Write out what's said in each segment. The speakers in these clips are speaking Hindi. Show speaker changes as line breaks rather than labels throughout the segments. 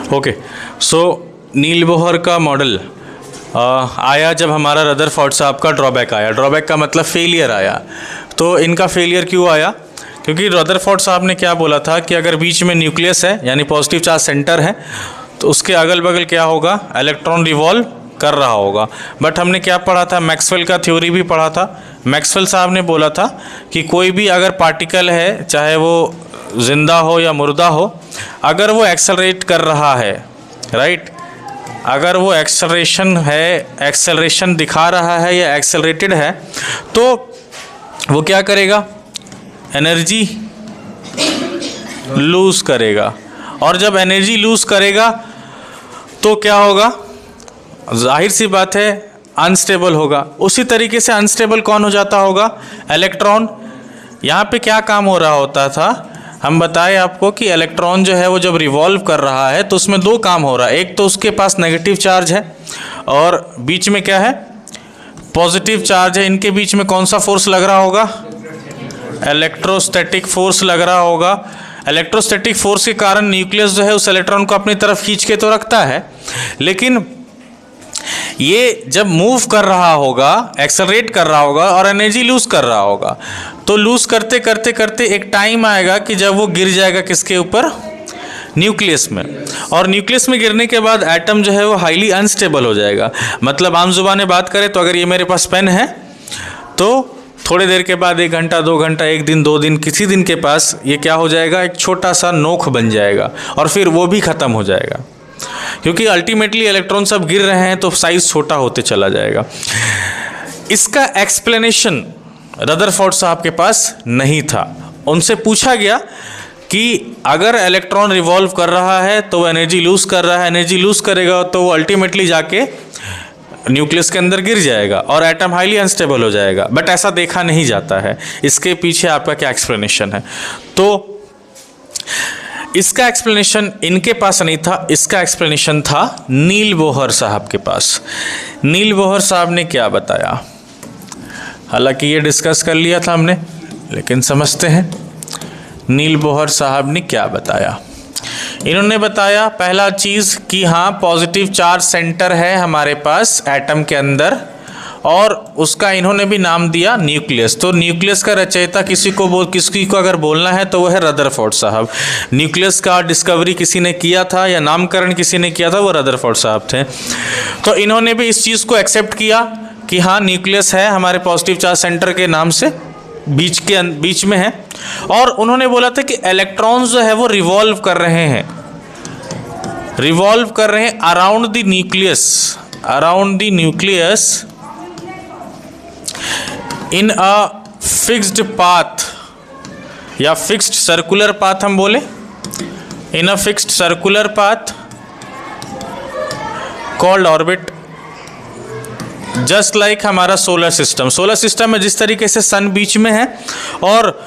ओके, सो नील बोहर का मॉडल आया जब हमारा रदरफोर्ड साहब का ड्रॉबैक आया। ड्रॉबैक का मतलब फेलियर आया। तो इनका फेलियर क्यों आया? क्योंकि रदरफोर्ड साहब ने क्या बोला था कि अगर बीच में न्यूक्लियस है यानी पॉजिटिव चार्ज सेंटर है तो उसके अगल बगल क्या होगा, इलेक्ट्रॉन रिवॉल्व कर रहा होगा। बट हमने क्या पढ़ा था, मैक्सवेल का थ्योरी भी पढ़ा था। मैक्सवेल साहब ने बोला था कि कोई भी अगर पार्टिकल है, चाहे वो जिंदा हो या मुर्दा हो, अगर वो एक्सेलरेट कर रहा है, राइट, अगर वो एक्सेलरेशन है, एक्सेलरेशन दिखा रहा है या एक्सेलरेटेड है, तो वो क्या करेगा, एनर्जी लूज़ करेगा। और जब एनर्जी लूज़ करेगा तो क्या होगा, जाहिर सी बात है अनस्टेबल होगा। उसी तरीके से अनस्टेबल कौन हो जाता होगा, इलेक्ट्रॉन। यहाँ पे क्या काम हो रहा होता था, हम बताएं आपको कि इलेक्ट्रॉन जो है वो जब रिवॉल्व कर रहा है तो उसमें दो काम हो रहा है। एक तो उसके पास नेगेटिव चार्ज है और बीच में क्या है, पॉजिटिव चार्ज है। इनके बीच में कौन सा फोर्स लग रहा होगा, इलेक्ट्रोस्टैटिक फोर्स लग रहा होगा। इलेक्ट्रोस्टैटिक फोर्स के कारण न्यूक्लियस जो है उस इलेक्ट्रॉन को अपनी तरफ खींच के तो रखता है, लेकिन ये जब मूव कर रहा होगा, एक्सेलरेट कर रहा होगा और एनर्जी लूज़ कर रहा होगा, तो लूज़ करते करते करते एक टाइम आएगा कि जब वो गिर जाएगा किसके ऊपर, न्यूक्लियस में। और न्यूक्लियस में गिरने के बाद एटम जो है वो हाईली अनस्टेबल हो जाएगा। मतलब आम जुबान बात करें तो अगर ये मेरे पास पेन है तो थोड़ी देर के बाद 1 घंटा 2 घंटा 1 दिन 2 दिन किसी दिन के पास ये क्या हो जाएगा, एक छोटा सा नोक बन जाएगा और फिर वो भी ख़त्म हो जाएगा, क्योंकि अल्टीमेटली इलेक्ट्रॉन सब गिर रहे हैं तो साइज़ छोटा होते चला जाएगा। इसका एक्सप्लेनेशन रदरफोर्ड साहब के पास नहीं था। उनसे पूछा गया कि अगर इलेक्ट्रॉन रिवॉल्व कर रहा है तो वो एनर्जी लूज़ कर रहा है, एनर्जी लूज़ करेगा तो वो अल्टीमेटली जाके न्यूक्लियस के अंदर गिर जाएगा और एटम हाईली अनस्टेबल हो जाएगा। बट ऐसा देखा नहीं जाता है। इसके पीछे आपका क्या एक्सप्लेनेशन है? तो इसका एक्सप्लेनेशन इनके पास नहीं था, इसका एक्सप्लेनेशन था नील बोहर साहब के पास। नील बोहर साहब ने क्या बताया, हालांकि ये डिस्कस कर लिया था हमने, लेकिन समझते हैं नील बोहर साहब ने क्या बताया। इन्होंने बताया पहला चीज़ कि हाँ, पॉजिटिव चार्ज सेंटर है हमारे पास एटम के अंदर और उसका इन्होंने भी नाम दिया न्यूक्लियस। तो न्यूक्लियस का रचयिता किसी को अगर बोलना है तो वो है रदरफोर्ड साहब। न्यूक्लियस का डिस्कवरी किसी ने किया था या नामकरण किसी ने किया था, वो रदरफोर्ड साहब थे। तो इन्होंने भी इस चीज़ को एक्सेप्ट किया कि हाँ, न्यूक्लियस है हमारे पॉजिटिव चार्ज सेंटर के नाम से बीच में है। और उन्होंने बोला था कि इलेक्ट्रॉन्स जो है वो रिवॉल्व कर रहे हैं around the nucleus in a fixed path या फिक्स्ड सर्कुलर पाथ, हम बोले in a fixed circular path called orbit, just like हमारा सोलर सिस्टम में जिस तरीके से सन बीच में है और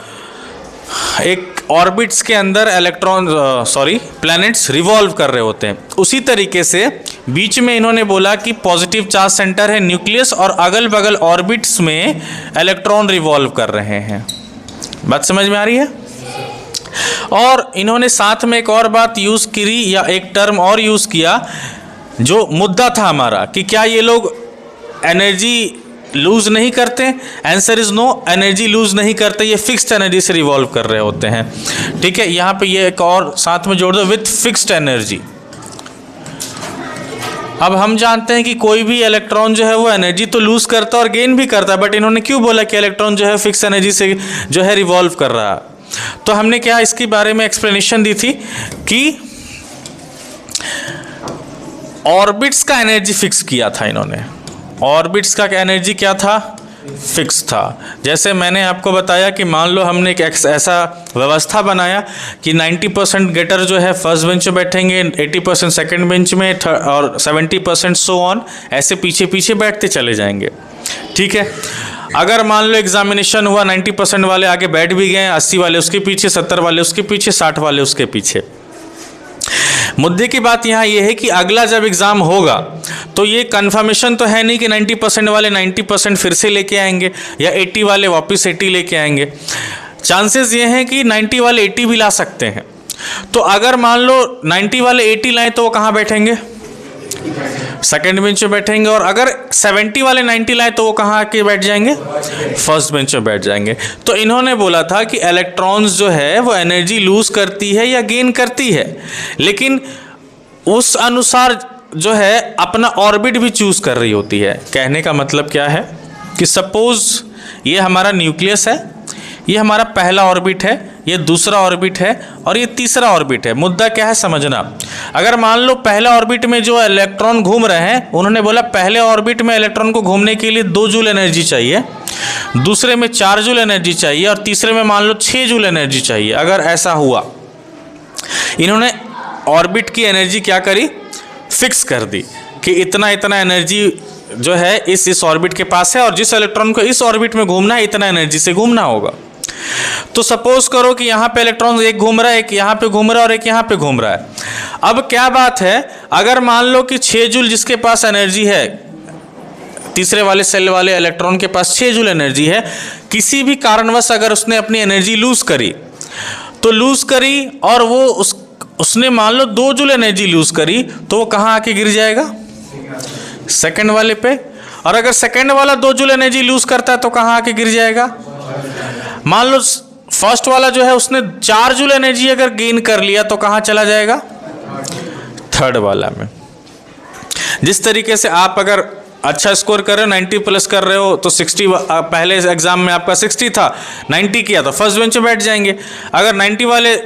एक ऑर्बिट्स के अंदर प्लैनेट्स रिवॉल्व कर रहे होते हैं, उसी तरीके से बीच में इन्होंने बोला कि पॉजिटिव चार्ज सेंटर है न्यूक्लियस और अगल बगल ऑर्बिट्स में इलेक्ट्रॉन रिवॉल्व कर रहे हैं। बात समझ में आ रही है? और इन्होंने साथ में एक और बात यूज़ करी या एक टर्म और यूज़ किया, जो मुद्दा था हमारा कि क्या ये लोग एनर्जी लूज़ नहीं करते। Answer is no, energy lose नहीं करते, ये फिक्स्ड एनर्जी से रिवॉल्व कर रहे होते हैं। ठीक है, यहाँ पे ये एक और साथ में जोड़ दो, विथ फिक्स्ड एनर्जी। अब हम जानते हैं कि कोई भी इलेक्ट्रॉन जो है वो एनर्जी तो लूज़ करता है और गेन भी करता है, बट इन्होंने क्यों बोला कि इलेक्ट्रॉन जो है फिक्स एनर्जी से जो है रिवॉल्व कर रहा है? तो हमने क्या इसके बारे में एक्सप्लेनेशन दी थी कि ऑर्बिट्स का एनर्जी फिक्स किया था इन्होंने। ऑर्बिट्स का एनर्जी क्या था, फिक्स था। जैसे मैंने आपको बताया कि मान लो हमने एक ऐसा व्यवस्था बनाया कि 90% गेटर जो है फर्स्ट बेंच में बैठेंगे, 80% सेकंड बेंच में और 70% सो ऑन, ऐसे पीछे पीछे बैठते चले जाएंगे। ठीक है, अगर मान लो एग्जामिनेशन हुआ, 90% वाले आगे बैठ भी गए, 80 वाले उसके पीछे, 70 वाले उसके पीछे, 60 वाले उसके पीछे। मुद्दे की बात यहाँ ये है कि अगला जब एग्ज़ाम होगा तो ये कन्फर्मेशन तो है नहीं कि 90% वाले 90% फिर से लेके आएंगे या 80 वाले वापस 80 लेके आएंगे। चांसेस ये हैं कि 90 वाले 80 भी ला सकते हैं। तो अगर मान लो 90 वाले 80 लाएं तो वो कहाँ बैठेंगे? सेकेंड बेंच पे बैठेंगे। और अगर 70 वाले 90 लाए तो वो कहाँ आके बैठ जाएंगे? फर्स्ट बेंच पे बैठ जाएंगे। तो इन्होंने बोला था कि इलेक्ट्रॉन्स जो है वो एनर्जी लूज करती है या गेन करती है, लेकिन उस अनुसार जो है अपना ऑर्बिट भी चूज कर रही होती है। कहने का मतलब क्या है कि सपोज ये हमारा न्यूक्लियस है, ये हमारा पहला ऑर्बिट है, ये दूसरा ऑर्बिट है और ये तीसरा ऑर्बिट है। मुद्दा क्या है समझना। अगर मान लो पहले ऑर्बिट में जो इलेक्ट्रॉन घूम रहे हैं, उन्होंने बोला पहले ऑर्बिट में इलेक्ट्रॉन को घूमने के लिए 2 जूल एनर्जी चाहिए, दूसरे में 4 जूल एनर्जी चाहिए और तीसरे में मान लो 6 जूल एनर्जी चाहिए। अगर ऐसा हुआ, इन्होंने ऑर्बिट की एनर्जी क्या करी? फिक्स कर दी कि इतना इतना एनर्जी जो है इस ऑर्बिट के पास है और जिस इलेक्ट्रॉन को इस ऑर्बिट में घूमना है इतना एनर्जी से घूमना होगा। तो सपोज करो कि यहाँ पे इलेक्ट्रॉन एक घूम रहा है, एक यहाँ पे घूम रहा है और एक यहाँ पे घूम रहा है। अब क्या बात है, अगर मान लो कि 6 जूल जिसके पास एनर्जी है, तीसरे वाले सेल वाले इलेक्ट्रॉन के पास 6 जूल एनर्जी है, किसी भी कारणवश अगर उसने अपनी एनर्जी लूज करी तो लूज करी और वो उसने मान लो 2 जूल एनर्जी लूज करी तो वो कहाँ आके गिर जाएगा? सेकंड वाले पे। और अगर सेकंड वाला 2 जूल एनर्जी लूज करता है तो कहाँ आके गिर जाएगा? मान लो फर्स्ट वाला जो है उसने 4 जूल एनर्जी अगर गेन कर लिया तो कहाँ चला जाएगा? थर्ड वाला में। जिस तरीके से आप अगर अच्छा स्कोर कर रहे हो, 90 प्लस कर रहे हो तो 60, पहले एग्जाम में आपका 60 था, 90 किया तो फर्स्ट बेंच पे बैठ जाएंगे। अगर 90 वाले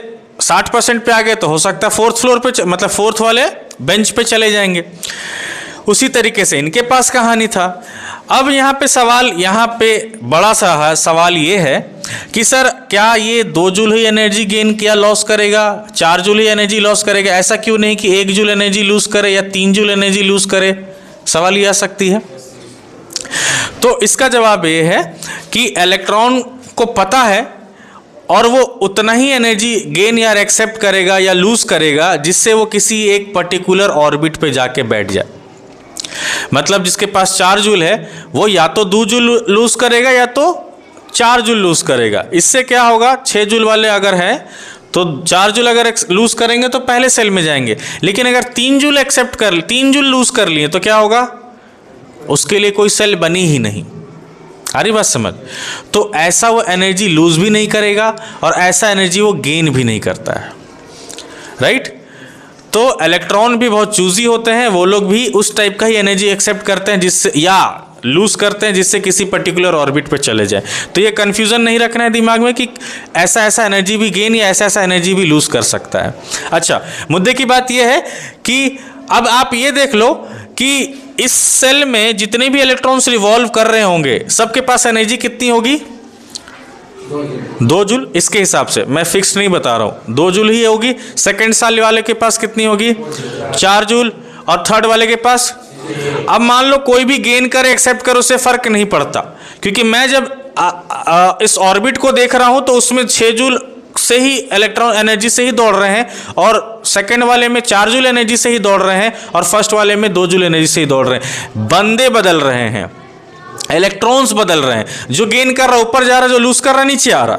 60% पे आ गए तो हो सकता है 4th फ्लोर पे, मतलब 4th वाले बेंच पे चले जाएंगे। उसी तरीके से इनके पास कहानी था। अब यहाँ पे सवाल, यहाँ पे बड़ा सा सवाल ये है कि सर क्या ये 2 जूल ही एनर्जी गेन किया लॉस करेगा, 4 जूल ही एनर्जी लॉस करेगा? ऐसा क्यों नहीं कि 1 जूल एनर्जी लूज करे या 3 जूल एनर्जी लूज करे? सवाल ये आ सकती है। तो इसका जवाब ये है कि इलेक्ट्रॉन को पता है और वो उतना ही एनर्जी गेन या एक्सेप्ट करेगा या लूज करेगा जिससे वो किसी एक पर्टिकुलर ऑर्बिट पे जाके बैठ जाए। मतलब जिसके पास 4 जूल है वो या तो 2 जूल लूज करेगा या तो 4 जूल लूज करेगा। इससे क्या होगा, 6 जूल वाले अगर है तो 4 जूल अगर लूज करेंगे तो पहले सेल में जाएंगे, लेकिन अगर 3 जूल एक्सेप्ट कर 3 जूल लूज कर लिए तो क्या होगा? उसके लिए कोई सेल बनी ही नहीं। आ रही बात समझ? तो ऐसा वो एनर्जी लूज भी नहीं करेगा और ऐसा एनर्जी वो गेन भी नहीं करता है, राइट? तो इलेक्ट्रॉन भी बहुत चूजी होते हैं, वो लोग भी उस टाइप का ही एनर्जी एक्सेप्ट करते हैं जिससे, या लूज करते हैं जिससे किसी पर्टिकुलर ऑर्बिट पे चले जाए। तो ये कंफ्यूजन नहीं रखना है दिमाग में कि ऐसा ऐसा एनर्जी भी गेन या ऐसा ऐसा एनर्जी भी लूज कर सकता है। अच्छा, मुद्दे की बात ये है कि अब आप ये देख लो कि इस सेल में जितने भी इलेक्ट्रॉन्स रिवॉल्व कर रहे होंगे सबके पास एनर्जी कितनी होगी? 2 जूल। इसके हिसाब से मैं फिक्स नहीं बता रहा हूं, 2 जूल ही होगी। सेकंड साल वाले के पास कितनी होगी? 4 जूल। और थर्ड वाले के पास, अब मान लो कोई भी गेन करे एक्सेप्ट करे उससे फर्क नहीं पड़ता, क्योंकि मैं जब इस ऑर्बिट को देख रहा हूं तो उसमें 6 जूल से ही इलेक्ट्रॉन एनर्जी से ही दौड़ रहे हैं और सेकंड वाले में 4 जूल एनर्जी से ही दौड़ रहे हैं और फर्स्ट वाले में 2 जूल एनर्जी से ही दौड़ रहे हैं। बंदे बदल रहे हैं, इलेक्ट्रॉन्स बदल रहे हैं। जो गेन कर रहा है ऊपर जा रहा है, जो लूज कर रहा है नीचे आ रहा।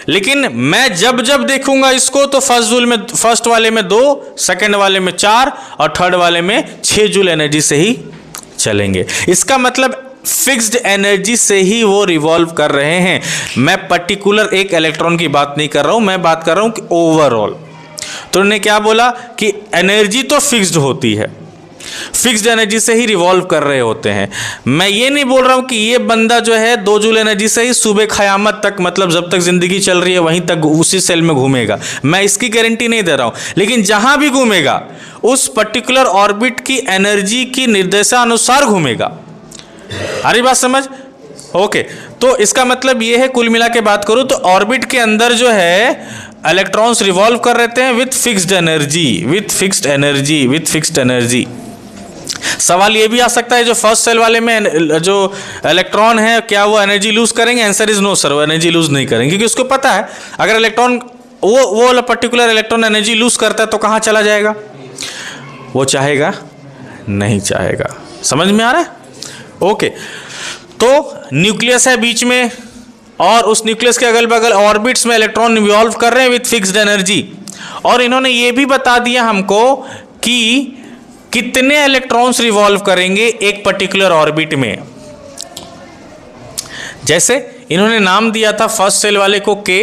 लेकिन मैं जब जब देखूंगा इसको तो फर्स्ट वाले में 2, सेकंड वाले में 4 और थर्ड वाले में 6 जूल एनर्जी से ही चलेंगे। इसका मतलब फिक्स्ड एनर्जी से ही वो रिवॉल्व कर रहे हैं। मैं पर्टिकुलर एक इलेक्ट्रॉन की बात नहीं कर रहा हूं, मैं बात कर रहा हूं कि ओवरऑल। तो उन्होंने क्या बोला कि एनर्जी तो फिक्स्ड होती है, फिक्स्ड एनर्जी से ही रिवॉल्व कर रहे होते हैं। मैं ये नहीं बोल रहा हूं कि ये बंदा जो है 2 जूल एनर्जी से ही सुबह क़यामत तक, मतलब जब तक जिंदगी चल रही है वहीं तक उसी सेल में घूमेगा, मैं इसकी गारंटी नहीं दे रहा हूं। लेकिन जहां भी घूमेगा उस पर्टिकुलर ऑर्बिट की एनर्जी की निर्देशानुसार घूमेगा। आ रही बात समझ? ओके, तो इसका मतलब ये है, कुल मिला के बात करूं तो ऑर्बिट के अंदर जो है इलेक्ट्रॉन्स रिवॉल्व कर रहते हैं with fixed energy, with fixed energy, with fixed energy. सवाल ये भी आ सकता है जो फर्स्ट सेल वाले में जो इलेक्ट्रॉन है क्या वो एनर्जी लूज करेंगे? आंसर इज नो सर, वो एनर्जी लूज नहीं करेंगे, क्योंकि उसको पता है अगर इलेक्ट्रॉन वो पर्टिकुलर इलेक्ट्रॉन एनर्जी लूज करता है तो कहाँ चला जाएगा? वो चाहेगा नहीं चाहेगा। समझ में आ रहा है? ओके, तो न्यूक्लियस है बीच में और उस न्यूक्लियस के अगल बगल ऑर्बिट्स में इलेक्ट्रॉन रिवॉल्व कर रहे हैं विथ फिक्स्ड एनर्जी। और इन्होंने ये भी बता दिया हमको कि कितने इलेक्ट्रॉन्स रिवॉल्व करेंगे एक पर्टिकुलर ऑर्बिट में। जैसे इन्होंने नाम दिया था फर्स्ट सेल वाले को K,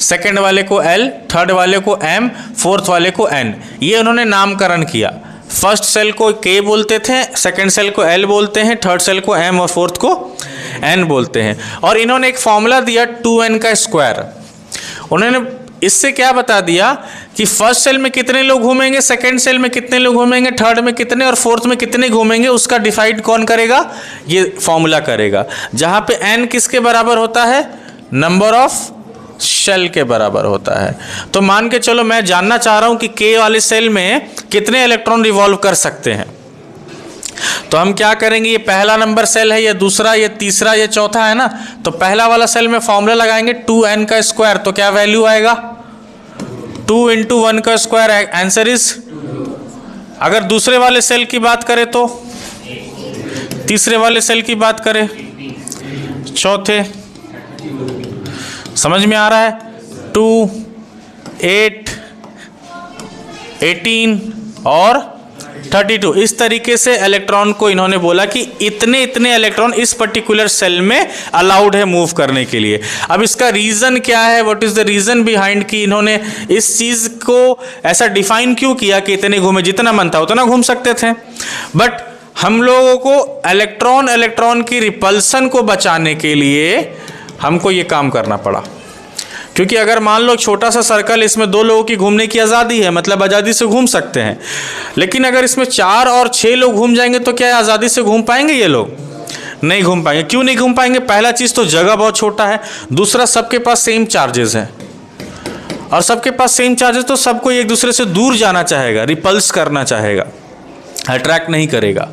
सेकंड वाले को L, थर्ड वाले को M, फोर्थ वाले को N। ये उन्होंने नामकरण किया। फर्स्ट सेल को K बोलते थे, सेकंड सेल को L बोलते हैं, थर्ड सेल को M और फोर्थ को N बोलते हैं। और इन्होंने एक फॉर्मूला दिया 2n का स्क्वायर। उन्होंने इससे क्या बता दिया कि फर्स्ट सेल में कितने लोग घूमेंगे, सेकंड सेल में कितने लोग घूमेंगे, थर्ड में कितने और फोर्थ में कितने घूमेंगे, उसका डिसाइड कौन करेगा, ये फॉर्मूला करेगा। जहां पे n किसके बराबर होता है, नंबर ऑफ सेल के बराबर होता है। तो मान के चलो मैं जानना चाह रहा हूं कि K वाले सेल में कितने इलेक्ट्रॉन रिवॉल्व कर सकते हैं। तो हम क्या करेंगे, ये पहला नंबर सेल है, ये दूसरा, ये तीसरा, ये चौथा है ना। तो पहला वाला सेल में फॉर्मूला लगाएंगे 2n का स्क्वायर। तो क्या वैल्यू आएगा, 2 × 1 का स्क्वायर, आंसर इज। अगर दूसरे वाले सेल की बात करें तो, तीसरे वाले सेल की बात करें, चौथे, समझ में आ रहा है, 2, 8, 18 और 32। इस तरीके से इलेक्ट्रॉन को इन्होंने बोला कि इतने इतने इलेक्ट्रॉन इस पर्टिकुलर सेल में अलाउड है मूव करने के लिए। अब इसका रीजन क्या है, what is the reason behind कि इन्होंने इस चीज को ऐसा डिफाइन क्यों किया कि इतने घूमे, जितना मन था उतना घूम सकते थे। बट हम लोगों को इलेक्ट्रॉन की रिपल्सन को बचाने के लिए हमको ये काम करना पड़ा। क्योंकि अगर मान लो छोटा सा सर्कल, इसमें 2 लोगों की घूमने की आज़ादी है, मतलब आज़ादी से घूम सकते हैं। लेकिन अगर इसमें 4 और 6 लोग घूम जाएंगे तो क्या आज़ादी से घूम पाएंगे ये लोग? नहीं घूम पाएंगे। क्यों नहीं घूम पाएंगे? पहला चीज़ तो जगह बहुत छोटा है, दूसरा सबके पास सेम चार्जेस हैं, और सबके पास सेम चार्जेस तो सबको एक दूसरे से दूर जाना चाहेगा, रिपल्स करना चाहेगा, अट्रैक्ट नहीं करेगा।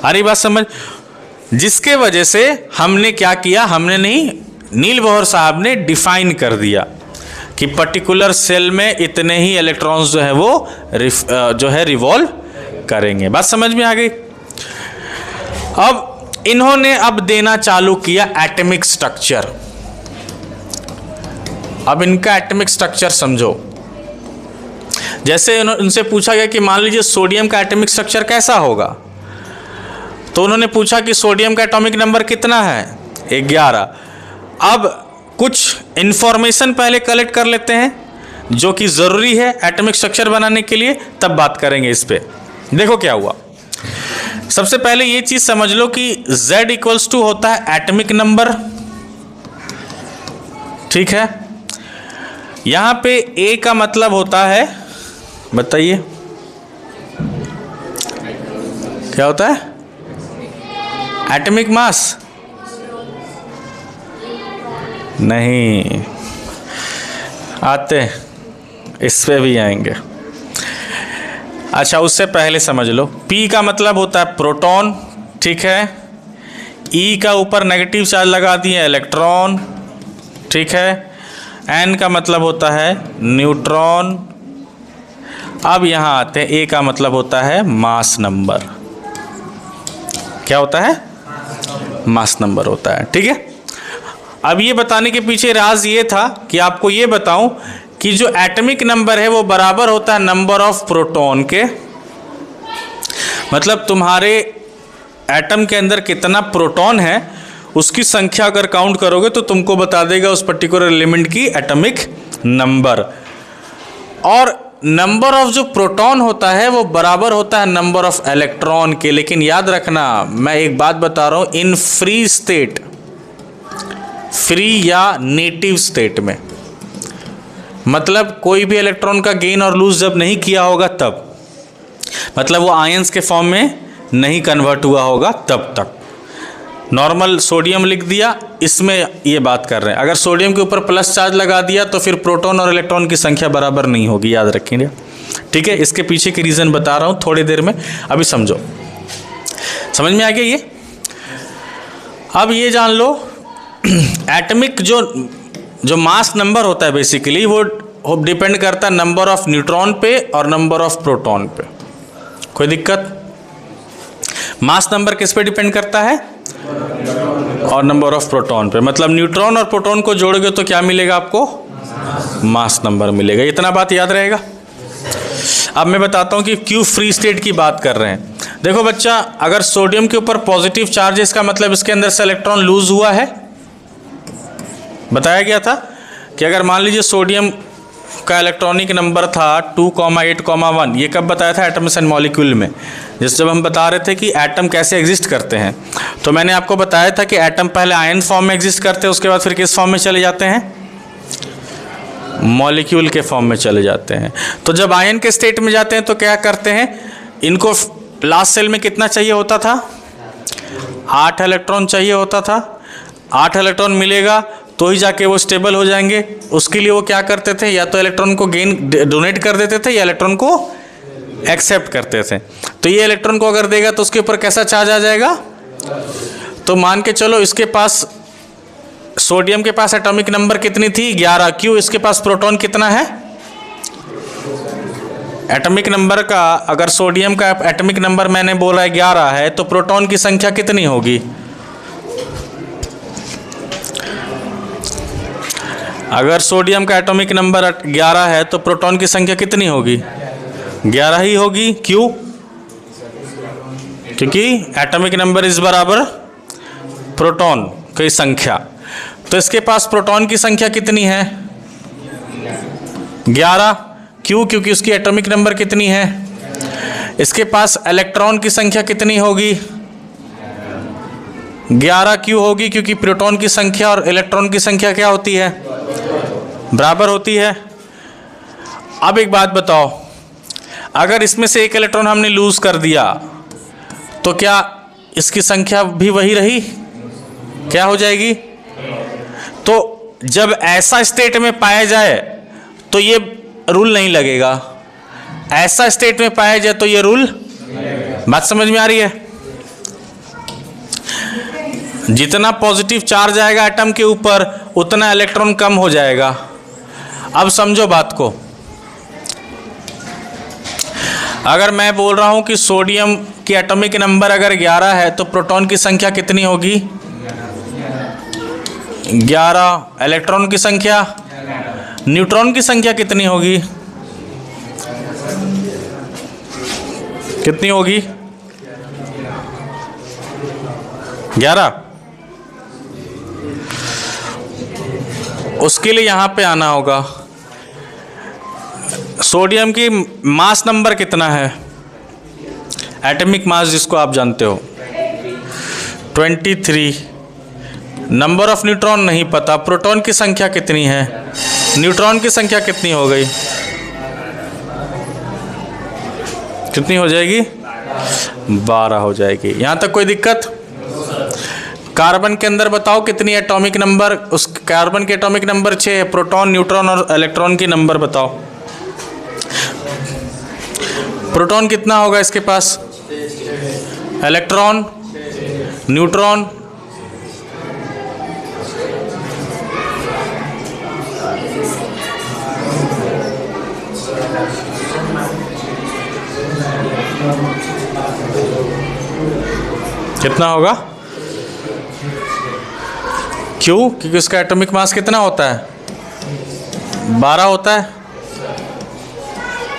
अरे बात समझ, जिसके वजह से हमने क्या किया, हमने नहीं, नील बोहर साहब ने डिफाइन कर दिया कि पर्टिकुलर सेल में इतने ही इलेक्ट्रॉन्स जो है वो रिवॉल्व करेंगे। बात समझ में आ गई। अब इन्होंने अब देना चालू किया एटॉमिक स्ट्रक्चर। अब इनका एटॉमिक स्ट्रक्चर समझो। जैसे उनसे पूछा गया कि मान लीजिए सोडियम का एटॉमिक स्ट्रक्चर कैसा होगा, तो उन्होंने पूछा कि सोडियम का एटॉमिक नंबर कितना है, 11। अब कुछ इंफॉर्मेशन पहले कलेक्ट कर लेते हैं जो कि ज़रूरी है एटॉमिक स्ट्रक्चर बनाने के लिए, तब बात करेंगे इस पे। देखो क्या हुआ। सबसे पहले ये चीज़ समझ लो कि Z = होता है एटॉमिक नंबर, ठीक है। यहाँ पे A का मतलब होता है, बताइए क्या होता है, एटॉमिक मास। नहीं आते, इस पे भी आएंगे। अच्छा, उससे पहले समझ लो P का मतलब होता है प्रोटॉन, ठीक है। E का ऊपर नेगेटिव चार्ज लगा दिए, इलेक्ट्रॉन, ठीक है। N का मतलब होता है न्यूट्रॉन। अब यहाँ आते हैं, A का मतलब होता है मास नंबर। क्या होता है? मास नंबर होता है, ठीक है। अब ये बताने के पीछे राज ये था कि आपको ये बताऊं कि जो एटॉमिक नंबर है वो बराबर होता है नंबर ऑफ प्रोटॉन के। मतलब तुम्हारे एटम के अंदर कितना प्रोटॉन है उसकी संख्या अगर काउंट करोगे तो तुमको बता देगा उस पर्टिकुलर एलिमेंट की एटॉमिक नंबर। और नंबर ऑफ जो प्रोटॉन होता है वो बराबर होता है नंबर ऑफ इलेक्ट्रॉन के। लेकिन याद रखना, मैं एक बात बता रहा हूँ, इन फ्री स्टेट, फ्री या नेटिव स्टेट में, मतलब कोई भी इलेक्ट्रॉन का गेन और लूज जब नहीं किया होगा तब, मतलब वो आयंस के फॉर्म में नहीं कन्वर्ट हुआ होगा तब तक। नॉर्मल सोडियम लिख दिया, इसमें ये बात कर रहे हैं। अगर सोडियम के ऊपर प्लस चार्ज लगा दिया तो फिर प्रोटॉन और इलेक्ट्रॉन की संख्या बराबर नहीं होगी, याद रखेंगे, ठीक है। इसके पीछे की रीज़न बता रहा हूँ थोड़ी देर में, अभी समझो। समझ में आ गया ये? अब ये जान लो, एटॉमिक जो मास नंबर होता है बेसिकली वो डिपेंड करता है नंबर ऑफ न्यूट्रॉन पे और नंबर ऑफ प्रोटॉन पे। कोई दिक्कत? मास नंबर किस पे डिपेंड करता है? और नंबर ऑफ प्रोटॉन पे। मतलब न्यूट्रॉन और प्रोटॉन को जोड़ोगे तो क्या मिलेगा आपको? मास नंबर मिलेगा। इतना बात याद रहेगा? अब मैं बताता हूँ कि क्यों फ्री स्टेट की बात कर रहे हैं। देखो बच्चा, अगर सोडियम के ऊपर पॉजिटिव चार्ज है, इसका मतलब इसके अंदर से इलेक्ट्रॉन लूज हुआ है। बताया गया था कि अगर मान लीजिए सोडियम का इलेक्ट्रॉनिक नंबर था 2,8,1, ये कब बताया था? एटम्स एंड मॉलिक्यूल में, जिस जब हम बता रहे थे कि एटम कैसे एग्जिस्ट करते हैं, तो मैंने आपको बताया था कि एटम पहले आयन फॉर्म में एग्जिस्ट करते हैं, उसके बाद फिर किस फॉर्म में चले जाते हैं? मॉलिक्यूल के फॉर्म में चले जाते हैं। तो जब आयन के स्टेट में जाते हैं तो क्या करते हैं? इनको लास्ट सेल में कितना चाहिए होता था? 8 इलेक्ट्रॉन चाहिए होता था। 8 इलेक्ट्रॉन मिलेगा तो ही जाके वो स्टेबल हो जाएंगे। उसके लिए वो क्या करते थे? या तो इलेक्ट्रॉन को गेन डोनेट कर देते थे या इलेक्ट्रॉन को एक्सेप्ट करते थे। तो ये इलेक्ट्रॉन को अगर देगा तो उसके ऊपर कैसा चार्ज आ जाएगा? तो मान के चलो इसके पास, सोडियम के पास एटॉमिक नंबर कितनी थी? 11। क्यों? इसके पास प्रोटॉन कितना है? एटॉमिक नंबर का, अगर सोडियम का एटॉमिक नंबर मैंने बोला है 11 है, तो प्रोटॉन की संख्या कितनी होगी? अगर सोडियम का एटॉमिक नंबर 11 है तो प्रोटॉन की संख्या कितनी होगी? 11 ही होगी। क्यों? क्योंकि एटॉमिक नंबर इस बराबर प्रोटॉन की संख्या। तो इसके पास प्रोटॉन की संख्या कितनी है? 11। क्यों? क्योंकि उसकी एटॉमिक नंबर कितनी है? इसके पास इलेक्ट्रॉन की संख्या कितनी होगी? 11। क्यों होगी? क्योंकि प्रोटॉन की संख्या और इलेक्ट्रॉन की संख्या क्या होती है? बराबर होती है। अब एक बात बताओ, अगर इसमें से एक इलेक्ट्रॉन हमने लूज कर दिया तो क्या इसकी संख्या भी वही रही? क्या हो जाएगी? तो जब ऐसा स्टेट में पाया जाए तो ये रूल नहीं लगेगा, ऐसा स्टेट में पाया जाए तो ये रूल। बात समझ में आ रही है? जितना पॉजिटिव चार्ज आएगा एटम के ऊपर उतना इलेक्ट्रॉन कम हो जाएगा। अब समझो बात को, अगर मैं बोल रहा हूं कि सोडियम की एटॉमिक नंबर अगर 11 है तो प्रोटॉन की संख्या कितनी होगी? 11। इलेक्ट्रॉन की संख्या, न्यूट्रॉन की संख्या कितनी होगी? कितनी होगी? 11। उसके लिए यहां पे आना होगा। सोडियम की मास नंबर कितना है? एटॉमिक मास जिसको आप जानते हो 23। नंबर ऑफ न्यूट्रॉन नहीं पता। प्रोटॉन की संख्या कितनी है? न्यूट्रॉन की संख्या कितनी हो गई? कितनी हो जाएगी? 12 हो जाएगी। यहां तक कोई दिक्कत? कार्बन के अंदर बताओ कितनी एटॉमिक नंबर? उस कार्बन के एटॉमिक नंबर 6 है। प्रोटॉन, न्यूट्रॉन और इलेक्ट्रॉन की नंबर बताओ। प्रोटॉन कितना होगा इसके पास? इलेक्ट्रॉन, न्यूट्रॉन, कितना होगा? क्यों? क्योंकि उसका एटॉमिक मास कितना होता है? 12 होता है।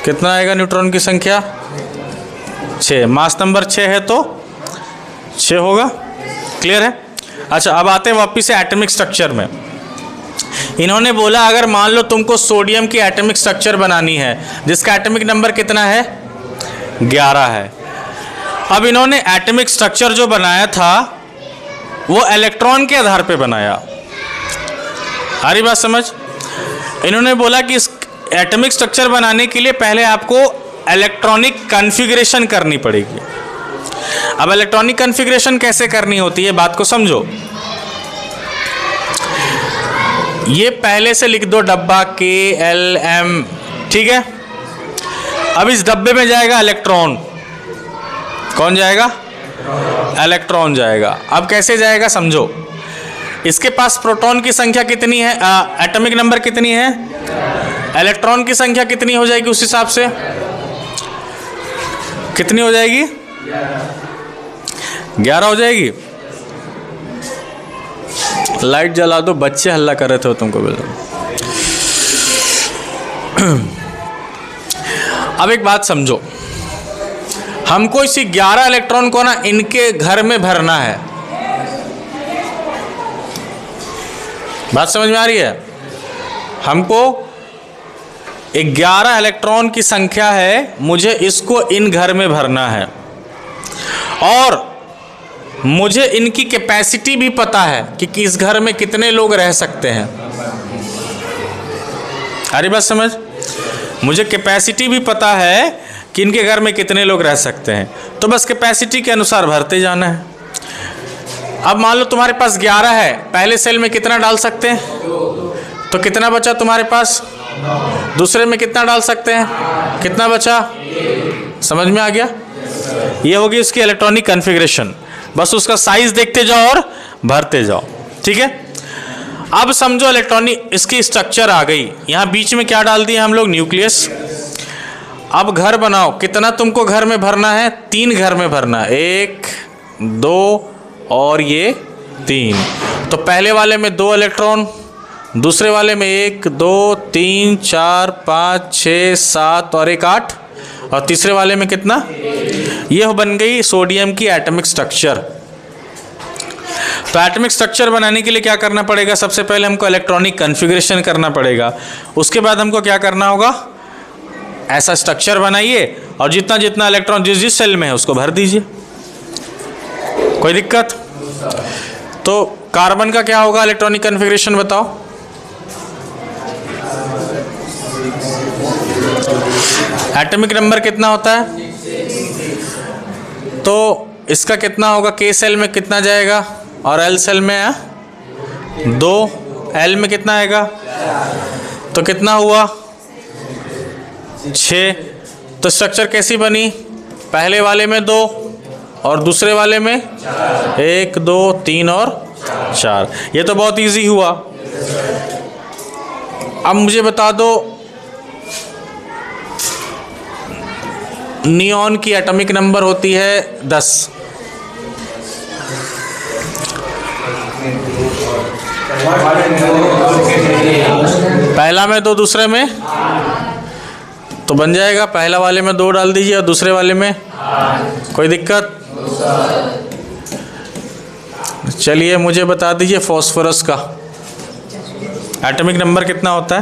कितना आएगा न्यूट्रॉन की संख्या? 6। मास नंबर 6 है तो 6 होगा। क्लियर है? अच्छा, अब आते हैं वापिस से एटॉमिक स्ट्रक्चर में। इन्होंने बोला अगर मान लो तुमको सोडियम की एटॉमिक स्ट्रक्चर बनानी है जिसका एटॉमिक नंबर कितना है? 11 है। अब इन्होंने एटॉमिक स्ट्रक्चर जो बनाया था वो इलेक्ट्रॉन के आधार पे बनाया। आ रही बात समझ? इन्होंने बोला कि इस एटॉमिक स्ट्रक्चर बनाने के लिए पहले आपको इलेक्ट्रॉनिक कॉन्फ़िगरेशन करनी पड़ेगी। अब इलेक्ट्रॉनिक कॉन्फ़िगरेशन कैसे करनी होती है, बात को समझो। ये पहले से लिख दो डब्बा KLM, ठीक है। अब इस डब्बे में जाएगा इलेक्ट्रॉन। कौन जाएगा? इलेक्ट्रॉन जाएगा। अब कैसे जाएगा समझो। इसके पास प्रोटॉन की संख्या कितनी है? एटॉमिक नंबर कितनी है? इलेक्ट्रॉन की संख्या कितनी हो जाएगी उस हिसाब से? कितनी हो जाएगी? 11 हो जाएगी। लाइट जला दो, बच्चे हल्ला कर रहे थे तुमको बोलो। अब एक बात समझो, हमको इसी 11 इलेक्ट्रॉन को ना इनके घर में भरना है। बात समझ में आ रही है? हमको 11 इलेक्ट्रॉन की संख्या है, मुझे इसको इन घर में भरना है और मुझे इनकी कैपेसिटी भी पता है कि इस घर में कितने लोग रह सकते हैं। अरे बात समझ, मुझे कैपेसिटी भी पता है कि इनके घर में कितने लोग रह सकते हैं, तो बस कैपेसिटी के अनुसार भरते जाना है। अब मान लो तुम्हारे पास 11 है, पहले सेल में कितना डाल सकते हैं, तो कितना बचा तुम्हारे पास? दूसरे में कितना डाल सकते हैं, कितना बचा? समझ में आ गया? ये होगी इसकी इलेक्ट्रॉनिक कॉन्फ़िगरेशन। बस उसका साइज देखते जाओ और भरते जाओ, ठीक है। अब समझो इलेक्ट्रॉनिक इसकी स्ट्रक्चर आ गई, यहाँ बीच में क्या डाल दिया हम लोग? न्यूक्लियस। अब घर बनाओ, कितना तुमको घर में भरना है? 3 घर में भरना है, 1 2 और ये 3। तो पहले वाले में 2 इलेक्ट्रॉन, दूसरे वाले में 1 2 3 4 5 6 7 और 1 8, और तीसरे वाले में कितना? ये बन गई सोडियम की एटॉमिक स्ट्रक्चर। तो एटॉमिक स्ट्रक्चर बनाने के लिए क्या करना पड़ेगा? सबसे पहले हमको इलेक्ट्रॉनिक कॉन्फ़िगरेशन करना पड़ेगा। उसके बाद हमको क्या करना होगा? ऐसा स्ट्रक्चर बनाइए और जितना जितना इलेक्ट्रॉन जिस जिस सेल में है उसको भर दीजिए। कोई दिक्कत? तो कार्बन का क्या होगा इलेक्ट्रॉनिक कॉन्फ़िगरेशन बताओ? एटॉमिक नंबर कितना होता है? तो इसका कितना होगा? K सेल में कितना जाएगा और L सेल में है 2, L में कितना आएगा? तो कितना हुआ? 6। तो स्ट्रक्चर कैसी बनी? पहले वाले में 2 और दूसरे वाले में 1 2 3 और 4। ये तो बहुत इजी हुआ। अब मुझे बता दो नियॉन की एटॉमिक नंबर होती है 10। पहला में 2, दूसरे में तो बन जाएगा, पहला वाले में 2 डाल दीजिए और दूसरे वाले में। कोई दिक्कत? चलिए मुझे बता दीजिए फास्फोरस का एटॉमिक नंबर कितना होता है?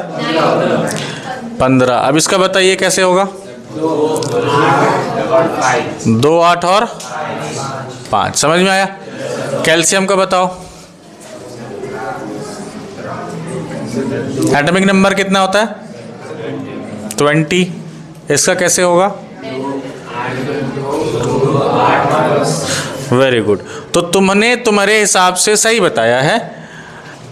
15। अब इसका बताइए कैसे होगा? 2 8 और 5। समझ में आया? कैल्शियम का बताओ एटॉमिक नंबर कितना होता है? 20। इसका कैसे होगा? Very good. तो तुमने तुम्हारे हिसाब से सही बताया है,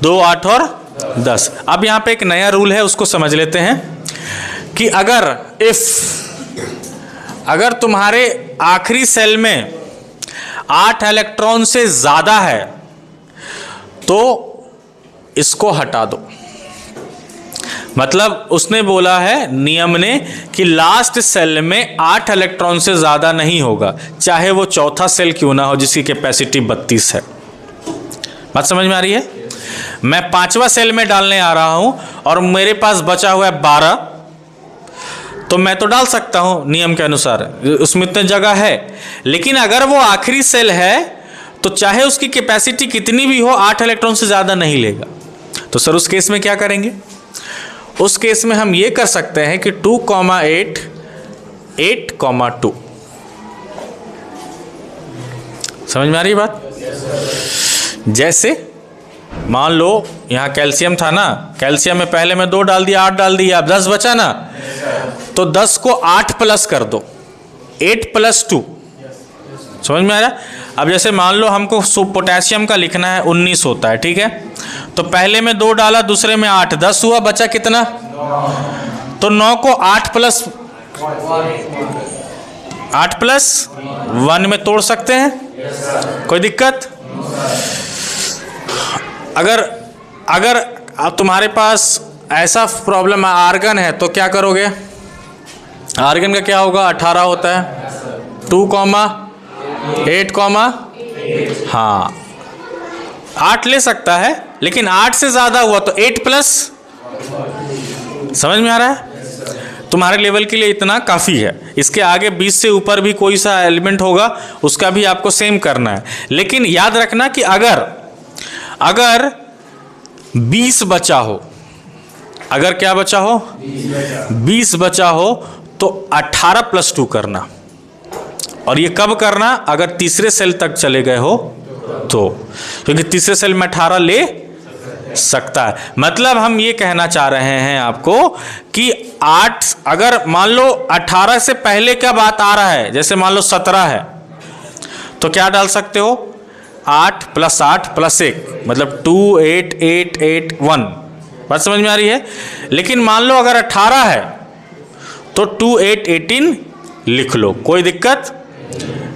2 8 और 10। अब यहाँ पे एक नया रूल है, उसको समझ लेते हैं कि अगर तुम्हारे आखिरी सेल में 8 इलेक्ट्रॉन से ज़्यादा है तो इसको हटा दो। मतलब उसने बोला है, नियम ने, कि लास्ट सेल में 8 इलेक्ट्रॉन से ज़्यादा नहीं होगा, चाहे वो चौथा सेल क्यों ना हो जिसकी कैपेसिटी 32 है। बात समझ में आ रही है? मैं 5वां सेल में डालने आ रहा हूं और मेरे पास बचा हुआ है 12, तो मैं तो डाल सकता हूं नियम के अनुसार, उसमें इतनी जगह है। लेकिन अगर वो आखिरी सेल है तो चाहे उसकी कैपेसिटी कितनी भी हो, 8 इलेक्ट्रॉन से ज़्यादा नहीं लेगा। तो सर उस केस में क्या करेंगे? उस केस में हम ये कर सकते हैं कि 2, 8, 8, 2। समझ में आ रही बात? जैसे मान लो यहाँ कैल्शियम था ना, कैल्शियम में पहले में 2 डाल दिया, 8 डाल दिया, अब 10 बचा ना, तो 10 को 8 प्लस कर दो, 8 + 2। समझ में आ रहा? अब जैसे मान लो हमको पोटेशियम का लिखना है, 19 होता है, ठीक है। तो पहले में 2 डाला, दूसरे में 8, 10 हुआ, बचा कितना? तो 9 को 8 + 1 में तोड़ सकते हैं। कोई दिक्कत? अगर अब तुम्हारे पास ऐसा प्रॉब्लम आर्गन है तो क्या करोगे? आर्गन का क्या होगा? 18 होता है, 2, 8, हाँ 8 ले सकता है, लेकिन 8 से ज़्यादा हुआ तो 8 प्लस। समझ में आ रहा है? तुम्हारे लेवल के लिए इतना काफ़ी है। इसके आगे 20 से ऊपर भी कोई सा एलिमेंट होगा उसका भी आपको सेम करना है। लेकिन याद रखना कि अगर 20 बचा हो, अगर क्या बचा हो, 20 बचा हो तो 18 + 2 करना। और ये कब करना, अगर तीसरे सेल तक चले गए हो तो, क्योंकि तीसरे सेल में 18 ले सकता है। मतलब हम ये कहना चाह रहे हैं आपको कि 8, अगर मान लो 18 से पहले का बात आ रहा है, जैसे मान लो 17 है, तो क्या डाल सकते हो, 8 + 8 + 1, मतलब 2 8 8 8 1। बात समझ में आ रही है। लेकिन मान लो अगर 18 है तो 2 8 18 लिख लो, कोई दिक्कत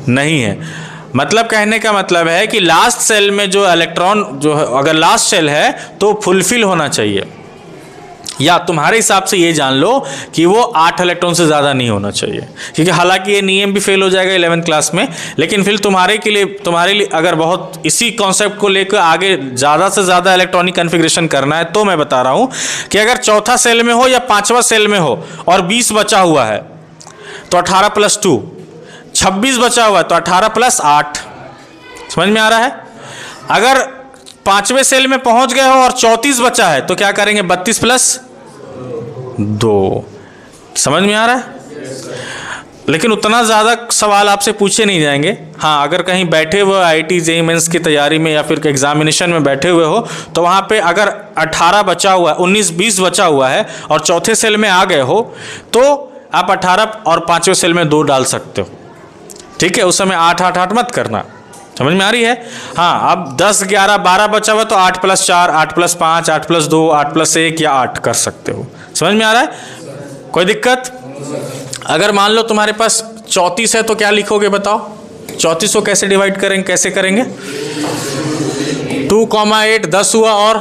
नहीं है। मतलब कहने का मतलब है कि लास्ट सेल में जो इलेक्ट्रॉन जो है, अगर लास्ट सेल है तो फुलफिल होना चाहिए, या तुम्हारे हिसाब से ये जान लो कि वो 8 इलेक्ट्रॉन से ज़्यादा नहीं होना चाहिए। क्योंकि हालांकि ये नियम भी फेल हो जाएगा 11th क्लास में, लेकिन फिर तुम्हारे लिए अगर बहुत इसी कॉन्सेप्ट को लेकर आगे ज़्यादा से ज़्यादा इलेक्ट्रॉनिक कन्फिग्रेशन करना है तो मैं बता रहा हूँ कि अगर चौथा सेल में हो या 5वां सेल में हो और 20 बचा हुआ है तो 18 + 2, 26 बचा हुआ है तो 18 + 8। समझ में आ रहा है। अगर 5वें सेल में पहुंच गए हो और 34 बचा है तो क्या करेंगे, 32 + 2। समझ में आ रहा है। लेकिन उतना ज़्यादा सवाल आपसे पूछे नहीं जाएंगे। हाँ, अगर कहीं बैठे हुए IIT JEE मेंस की तैयारी में या फिर एग्जामिनेशन में बैठे हुए हो तो वहाँ पे अगर 18 बचा हुआ है, 19 20 बचा हुआ है और चौथे सेल में आ गए हो तो आप 18 और 5वें सेल में 2 डाल सकते हो। ठीक है, उस समय 8 8 8 मत करना। समझ में आ रही है। हाँ, अब 10 11 12 बचा हुआ तो 8 + 4 8 + 5 8 + 2 8 + 1 या 8 कर सकते हो। समझ में आ रहा है, कोई दिक्कत। अगर मान लो तुम्हारे पास 34 है तो क्या लिखोगे बताओ, 34 को कैसे डिवाइड करेंगे, कैसे करेंगे। 2, 8 10 हुआ और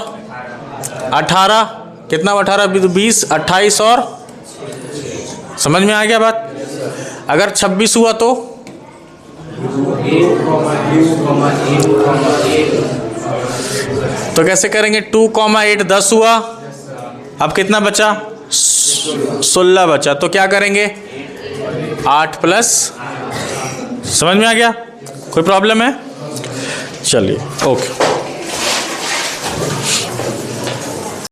18, कितना 18 20 28 और, समझ में आ गया बात। अगर 26 हुआ तो कैसे करेंगे, 2, 8 10 हुआ, अब कितना बचा, 16 बचा, तो क्या करेंगे 8 +। समझ में आ गया, कोई प्रॉब्लम है, चलिए ओके।